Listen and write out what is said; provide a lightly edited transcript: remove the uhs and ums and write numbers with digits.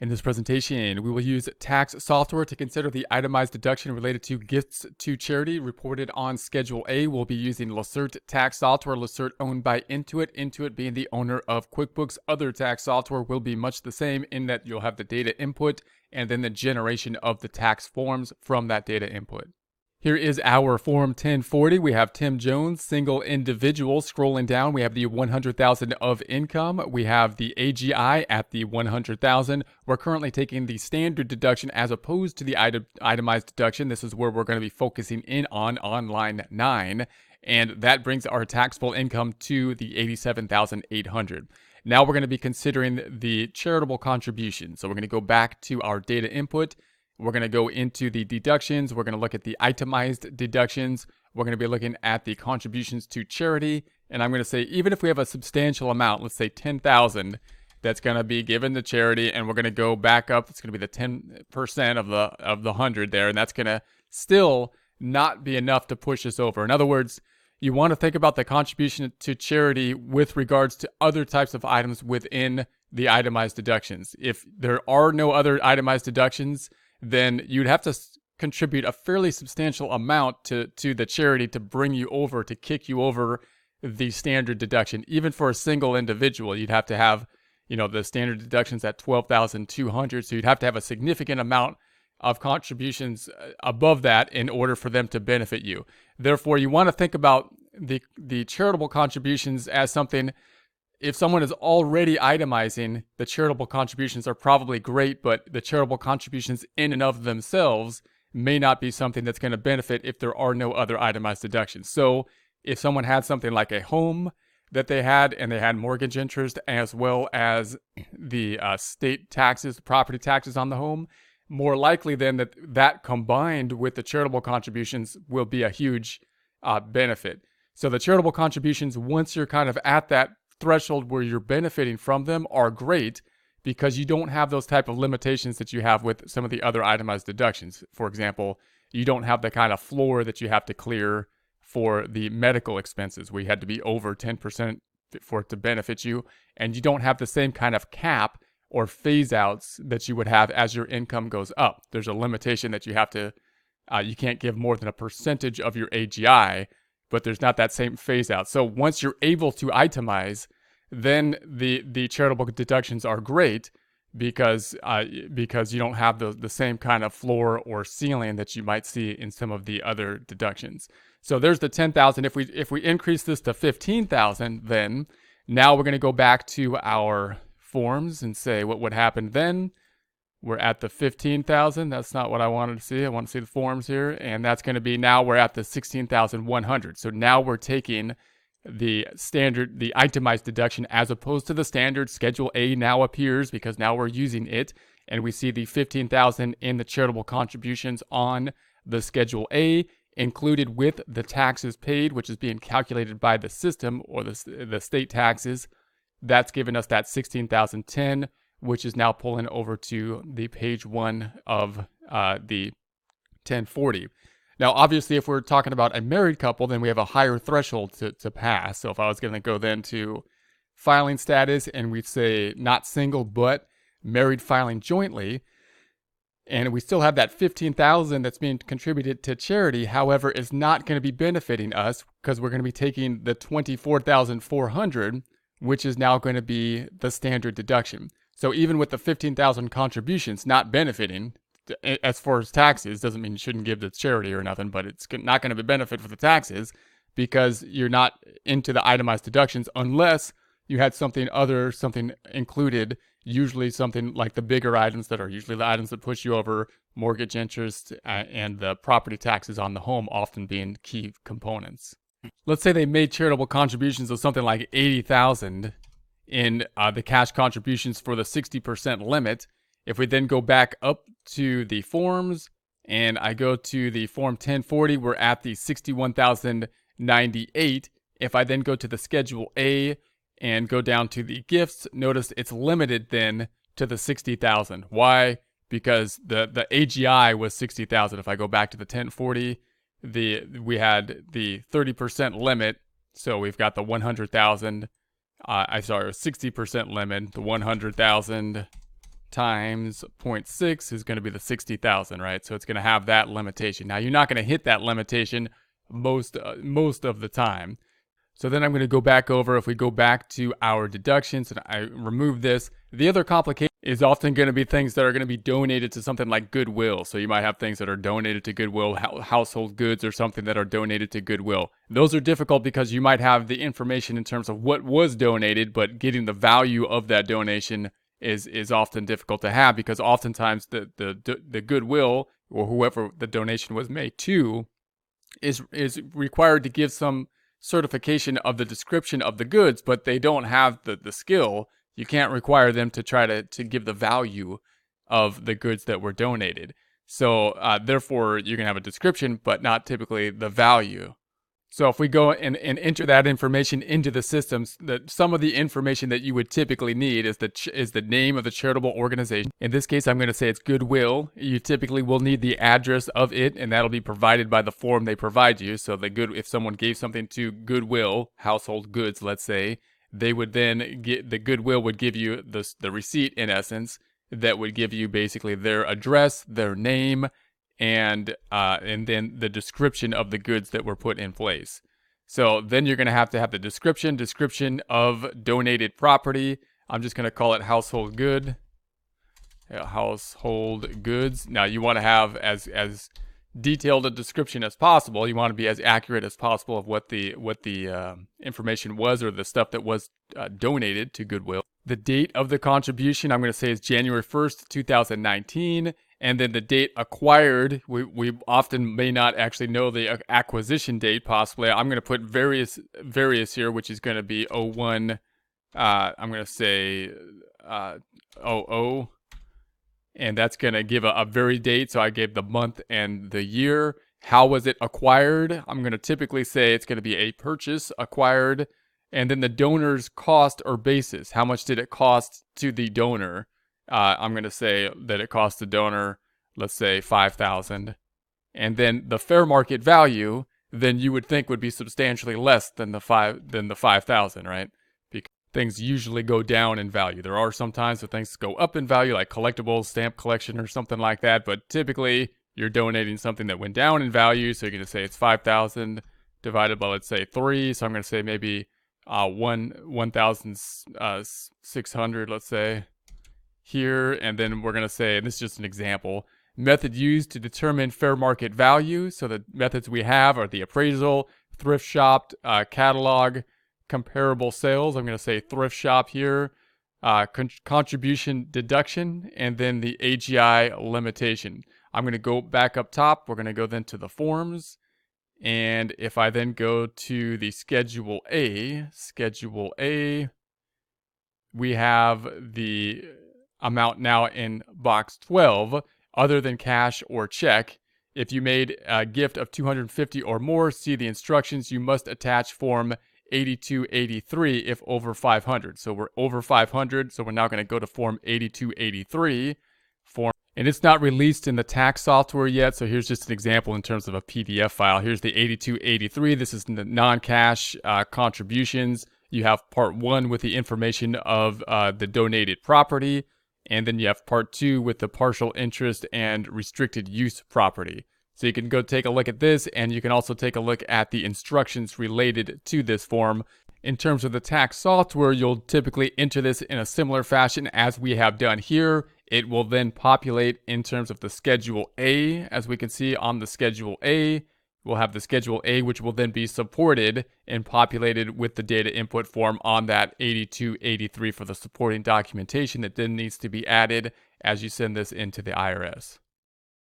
In this presentation, we will use tax software to consider the itemized deduction related to gifts to charity reported on Schedule A. We'll be using Lacerte tax software, Lacerte owned by Intuit, Intuit being the owner of QuickBooks. Other tax software will be much the same in that you'll have the data input and then the generation of the tax forms from that data input. Here is our Form 1040. We have Tim Jones, single individual. Scrolling down, we have the 100,000 of income. We have the AGI at the 100,000. We're currently taking the standard deduction as opposed to the itemized deduction. This is where we're going to be focusing in on line 9. And that brings our taxable income to the 87,800. Now we're going to be considering the charitable contribution. So we're going to go back to our data input. We're going to go into the deductions. We're going to look at the itemized deductions. We're going to be looking at the contributions to charity. And I'm going to say, even if we have a substantial amount, let's say 10,000, that's going to be given to charity, and we're going to go back up. It's going to be the 10% of the 100 there, and that's going to still not be enough to push us over. In other words, you want to think about the contribution to charity with regards to other types of items within the itemized deductions. If there are no other itemized deductions, then you'd have to contribute a fairly substantial amount to the charity to bring you over, to kick you over the standard deduction. Even for a single individual, you'd have to have, the standard deductions at 12,200. So you'd have to have a significant amount of contributions above that in order for them to benefit you. Therefore, you want to think about the charitable contributions as something. If someone is already itemizing, the charitable contributions are probably great, but the charitable contributions in and of themselves may not be something that's going to benefit if there are no other itemized deductions. So if someone had something like a home that they had, and they had mortgage interest as well as the state taxes, property taxes on the home, more likely then that combined with the charitable contributions will be a huge benefit. So the charitable contributions, once you're kind of at that threshold where you're benefiting from them, are great because you don't have those type of limitations that you have with some of the other itemized deductions. For example, you don't have the kind of floor that you have to clear for the medical expenses. We had to be over 10% for it to benefit you, and you don't have the same kind of cap or phase outs that you would have as your income goes up. There's a limitation that you have to, you can't give more than a percentage of your AGI, but there's not that same phase out. So once you're able to itemize, then the charitable deductions are great because you don't have the same kind of floor or ceiling that you might see in some of the other deductions. So there's the 10,000. If we increase this to 15,000, then now we're going to go back to our forms and say what would happen then. We're at the 15,000. That's not what I wanted to see. I want to see the forms here. And that's going to be, now we're at the 16,100. So now we're taking the standard, the itemized deduction, as opposed to the standard. Schedule A now appears because now we're using it. And we see the 15,000 in the charitable contributions on the Schedule A, included with the taxes paid, which is being calculated by the system or the state taxes. That's giving us that 16,010, which is now pulling over to the page 1 of the 1040. Now, obviously, if we're talking about a married couple, then we have a higher threshold to pass. So if I was going to go then to filing status and we'd say not single, but married filing jointly, and we still have that 15,000 that's being contributed to charity, however, is not going to be benefiting us because we're going to be taking the 24,400, which is now going to be the standard deduction. So even with the 15,000 contributions not benefiting, as far as taxes, doesn't mean you shouldn't give to charity or nothing, but it's not going to be benefit for the taxes because you're not into the itemized deductions unless you had something included, usually something like the bigger items that are usually the items that push you over, mortgage interest and the property taxes on the home often being key components. Let's say they made charitable contributions of something like 80,000 in the cash contributions for the 60% limit. If we then go back up to the forms and I go to the form 1040, we're at the 61,098. If I then go to the Schedule A and go down to the gifts, notice it's limited then to the 60,000. Why? Because the AGI was 60,000. If I go back to the 1040, we had the 30% limit, so we've got the 100,000. 60% limit, the 100,000 times 0.6 is going to be the 60,000, right? So it's going to have that limitation. Now you're not going to hit that limitation most of the time. So then I'm going to go back over, if we go back to our deductions and I remove this, the other complication is often going to be things that are going to be donated to something like Goodwill. So you might have things that are donated to Goodwill, household goods or something that are donated to Goodwill. Those are difficult because you might have the information in terms of what was donated, but getting the value of that donation is often difficult to have, because oftentimes the Goodwill or whoever the donation was made to is required to give some certification of the description of the goods, but they don't have the skill. You can't require them to try to give the value of the goods that were donated. So therefore, you're going to have a description, but not typically the value. So if we go and enter that information into the systems, some of the information that you would typically need is the name of the charitable organization. In this case, I'm going to say it's Goodwill. You typically will need the address of it, and that'll be provided by the form they provide you. So if someone gave something to Goodwill, household goods, let's say, they would then the Goodwill would give you the receipt, in essence, that would give you basically their address, their name, and then the description of the goods that were put in place. So then you're going to have the description of donated property. I'm just going to call it household good. Household goods. Now you want to have as detailed a description as possible. You want to be as accurate as possible of what the information was, or the stuff that was donated to Goodwill. The date of the contribution, I'm going to say, is January 1st, 2019. And then the date acquired, we often may not actually know the acquisition date, possibly. I'm going to put various here, which is going to be 01, I'm going to say 00. And that's going to give a very date. So I gave the month and the year. How was it acquired? I'm going to typically say it's going to be a purchase acquired. And then the donor's cost or basis. How much did it cost to the donor? I'm going to say that it cost the donor, let's say, $5,000. And then the fair market value, then you would think would be substantially less than the $5,000, right? Because things usually go down in value. There are some times that things go up in value, like collectibles, stamp collection, or something like that. But typically, you're donating something that went down in value. So you're going to say it's 5,000 divided by, let's say, 3. So I'm going to say maybe 1,600, let's say, here. And then we're going to say, and this is just an example, method used to determine fair market value. So the methods we have are the appraisal, thrift shop, catalog, comparable sales. I'm going to say thrift shop here, contribution deduction, and then the AGI limitation. I'm going to go back up top. We're going to go then to the forms. And if I then go to the Schedule A, we have the amount now in box 12, other than cash or check. If you made a gift of $250 or more, see the instructions. You must attach form 8283 if over 500. So we're over 500, so we're now going to go to form 8283 form. And it's not released in the tax software yet, so here's just an example in terms of a PDF file. Here's the 8283. This is the non-cash contributions. You have part 1 with the information of the donated property, and then you have part 2 with the partial interest and restricted use property. So you can go take a look at this, and you can also take a look at the instructions related to this form. In terms of the tax software, you'll typically enter this in a similar fashion as we have done here. It will then populate in terms of the Schedule A. As we can see on the Schedule A, we'll have the Schedule A, which will then be supported and populated with the data input form on that 8283 for the supporting documentation that then needs to be added as you send this into the IRS.